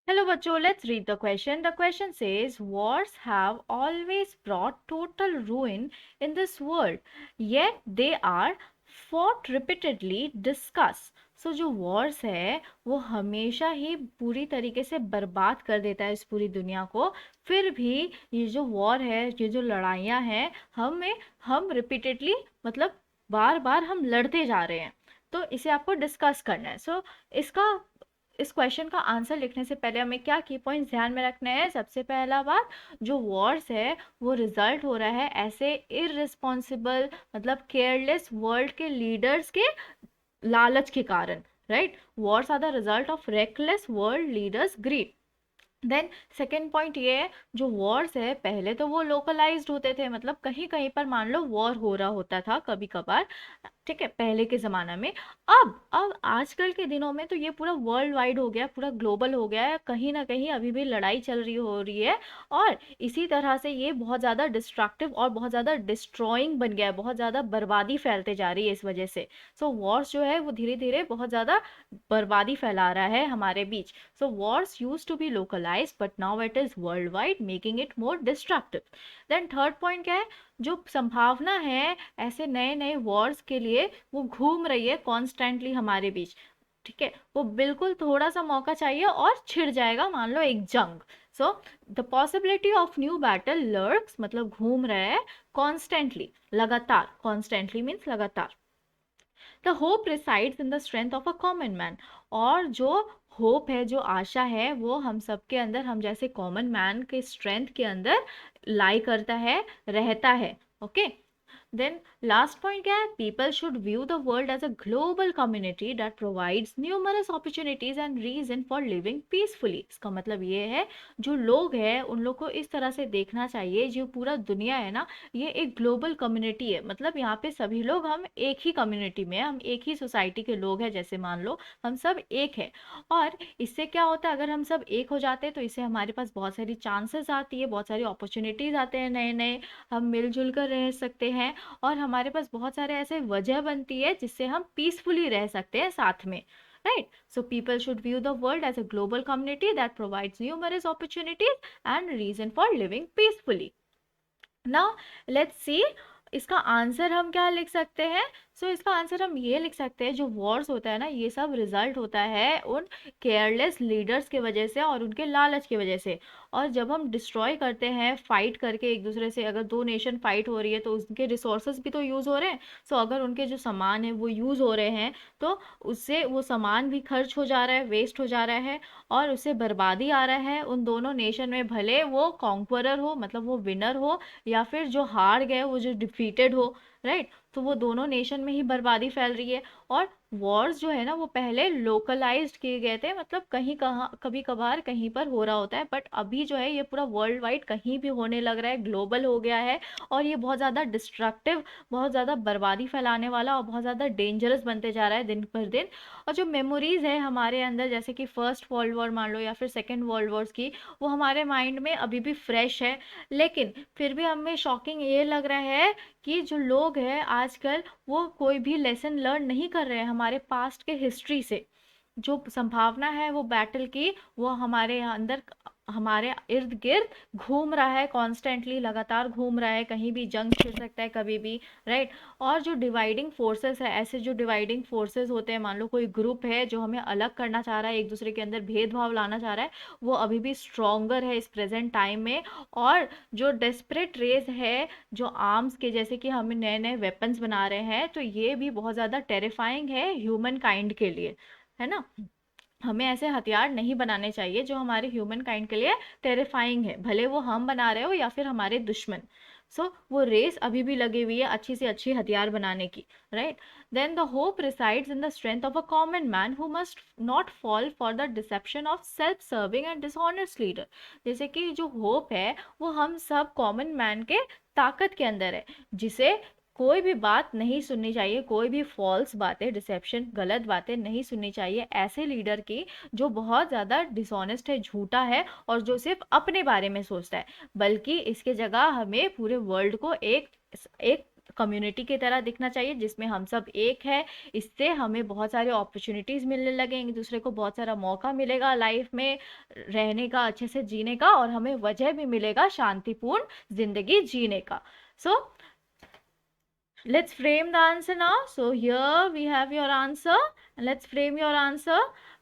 Hello, bachcho. Let's read the question. The question says, wars have always brought total ruin in this world, yet they are fought repeatedly. Discuss. So जो wars है वो हमेशा ही पूरी तरीके से बर्बाद कर देता है इस पूरी दुनिया को। फिर भी ये जो वॉर है, ये जो लड़ाइयाँ हैं, हम रिपीटेडली मतलब बार बार हम लड़ते जा रहे हैं। तो इसे आपको डिस्कस करना है। इसका इस क्वेश्चन का आंसर लिखने से पहले हमें क्या की पॉइंट्स ध्यान में रखने हैं। सबसे पहला बात, जो वॉर्स है वो रिजल्ट हो रहा है ऐसे इररिस्पॉन्सिबल मतलब केयरलेस वर्ल्ड के लीडर्स के लालच के कारण। Right, wars are the result of reckless world leaders greed. Then second point ये है, जो वॉर्स है पहले तो वो लोकलाइज्ड होते थे, मतलब कहीं कहीं पर मान लो वॉर हो रहा होता था कभी कभार, ठीक है, पहले के ज़माना में। अब आजकल के दिनों में तो ये पूरा वर्ल्ड वाइड हो गया, पूरा ग्लोबल हो गया है, कहीं ना कहीं अभी भी लड़ाई चल रही हो रही है। और इसी तरह से ये बहुत ज़्यादा डिस्ट्रक्टिव और बहुत ज़्यादा डिस्ट्रॉइंग बन गया है, बहुत ज़्यादा बर्बादी फैलते जा रही है इस वजह से। सो वॉर्स जो है वो धीरे धीरे बहुत ज़्यादा बर्बादी फैला रहा है हमारे बीच। So wars use to be localize but now it is world wide, making it more destructive. Then third point क्या है, जो संभावना है ऐसे नए नए वॉर्स के लिए वो घूम रही है कॉन्स्टेंटली हमारे बीच। ठीक है, वो बिल्कुल थोड़ा सा मौका चाहिए और छिड़ जाएगा, मान लो एक जंग। So the possibility of new battle lurks, मतलब घूम रहा है कॉन्स्टेंटली, लगातार। कॉन्स्टेंटली मीन्स लगातार। The hope resides in the strength of a common man. और जो होप है, जो आशा है, वो हम सबके अंदर, हम जैसे कॉमन मैन के स्ट्रेंथ के अंदर लाई करता है, रहता है। ओके। देन लास्ट पॉइंट क्या है, people should view the world as a global community that provides numerous opportunities and reason for living peacefully. इसका मतलब ये है, जो लोग हैं उन लोग को इस तरह से देखना चाहिए, जो पूरा दुनिया है ना, ये एक ग्लोबल कम्युनिटी है। मतलब यहाँ पे सभी लोग हम एक ही कम्युनिटी में हैं, हम एक ही सोसाइटी के लोग हैं, जैसे मान लो हम सब एक है। और इससे क्या होता है, अगर हम सब एक हो जाते हैं तो इससे हमारे पास बहुत सारी चांसेस आती है, बहुत सारी अपॉर्चुनिटीज आते हैं नए नए, हम मिलजुल कर रह सकते हैं। और हमारे पास बहुत सारे ऐसे वजह बनती है जिससे हम पीसफुली रह सकते हैं साथ में। Right, so people should view the world as a global community that provides numerous opportunities and reason for living peacefully. Now let's see इसका आंसर हम क्या लिख सकते हैं। इसका आंसर हम ये लिख सकते हैं, जो वॉर्स होता है ना, ये सब रिजल्ट होता है उन केयरलेस लीडर्स के वजह से और उनके लालच की वजह से। और जब हम डिस्ट्रॉय करते हैं फाइट करके एक दूसरे से, अगर दो नेशन फाइट हो रही है तो उनके रिसोर्सेज भी तो यूज़ हो रहे हैं। अगर उनके जो सामान है वो यूज़ हो रहे हैं तो उससे वो सामान भी खर्च हो जा रहा है, वेस्ट हो जा रहा है, और उससे बर्बादी आ रहा है उन दोनों नेशन में, भले वो कॉन्क्वरर हो, मतलब वो विनर हो, या फिर जो हार गए वो जो डिफीटेड हो। राइट, तो वो दोनों नेशन में ही बर्बादी फैल रही है। और वॉर्स जो है ना वो पहले लोकलाइज्ड किए गए थे, मतलब कहीं कहाँ कभी कभार कहीं पर हो रहा होता है, बट अभी जो है ये पूरा वर्ल्ड वाइड कहीं भी होने लग रहा है, ग्लोबल हो गया है। और ये बहुत ज़्यादा डिस्ट्रक्टिव, बहुत ज़्यादा बर्बादी फैलाने वाला और बहुत ज़्यादा डेंजरस बनते जा रहा है दिन पर दिन। और जो मेमोरीज है हमारे अंदर, जैसे कि फर्स्ट वर्ल्ड वॉर मान लो या फिर सेकेंड वर्ल्ड वॉर्स की, वो हमारे माइंड में अभी भी फ्रेश है। लेकिन फिर भी हमें शॉकिंग ये लग रहा है कि जो लोग हैं आजकल वो कोई भी लेसन लर्न नहीं कर रहे हैं हमारे पास्ट के हिस्ट्री से। जो संभावना है वो बैटल की, वो हमारे अंदर, हमारे इर्द गिर्द घूम रहा है कॉन्स्टेंटली, लगातार घूम रहा है, कहीं भी जंग छिड़ सकता है कभी भी। राइट, और जो डिवाइडिंग फोर्सेस है, ऐसे जो डिवाइडिंग फोर्सेस होते हैं, मान लो कोई ग्रुप है जो हमें अलग करना चाह रहा है, एक दूसरे के अंदर भेदभाव लाना चाह रहा है, वो अभी भी स्ट्रोंगर है इस प्रेजेंट टाइम में। और जो डेस्परेट रेस है, जो आर्म्स के, जैसे कि हम नए नए वेपन्स बना रहे हैं, तो ये भी बहुत ज़्यादा टेरिफाइंग है ह्यूमन काइंड के लिए, है ना। हमें ऐसे हथियार नहीं बनाने चाहिए जो हमारे ह्यूमन काइंड के लिए टेरिफाइंग है, भले वो हम बना रहे हो या फिर हमारे दुश्मन। वो रेस अभी भी लगी हुई है अच्छी से अच्छी हथियार बनाने की। Right, then the hope resides in the strength of a common man who must not fall for the deception of self serving and dishonest leader. जैसे कि जो होप है वो हम सब कॉमन मैन के ताकत के अंदर है, जिसे कोई भी बात नहीं सुननी चाहिए, कोई भी फॉल्स बातें, डिसेप्शन, गलत बातें नहीं सुननी चाहिए ऐसे लीडर की जो बहुत ज़्यादा डिसऑनेस्ट है, झूठा है, और जो सिर्फ अपने बारे में सोचता है। बल्कि इसके जगह हमें पूरे वर्ल्ड को एक एक कम्युनिटी की तरह दिखना चाहिए जिसमें हम सब एक है। इससे हमें बहुत सारे अपॉर्चुनिटीज मिलने लगे, एक दूसरे को बहुत सारा मौका मिलेगा लाइफ में रहने का, अच्छे से जीने का, और हमें वजह भी मिलेगा शांतिपूर्ण जिंदगी जीने का। सो let's frame the answer now. So here we have your answer, and let's frame your answer.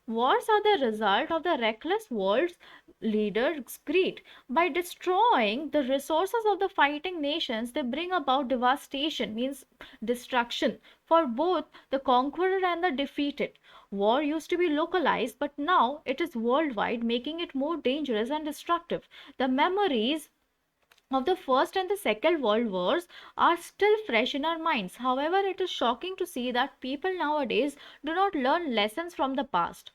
Wars are the result of the reckless world's leaders' greed. By destroying the resources of the fighting nations, they bring about devastation, means destruction, for both the conqueror and the defeated. War used to be localized, but now it is worldwide, making it more dangerous and destructive. The memories of the First and the Second World Wars are still fresh in our minds. However, it is shocking to see that people nowadays do not learn lessons from the past.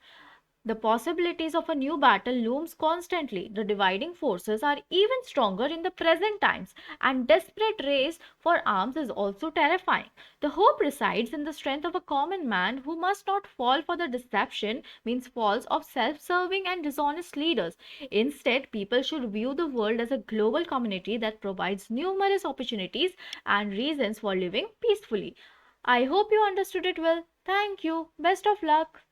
The possibilities of a new battle looms constantly. The dividing forces are even stronger in the present times, and desperate race for arms is also terrifying. The hope resides in the strength of a common man who must not fall for the deception, means false, of self-serving and dishonest leaders. Instead, people should view the world as a global community that provides numerous opportunities and reasons for living peacefully. I hope you understood it well. Thank you. Best of luck.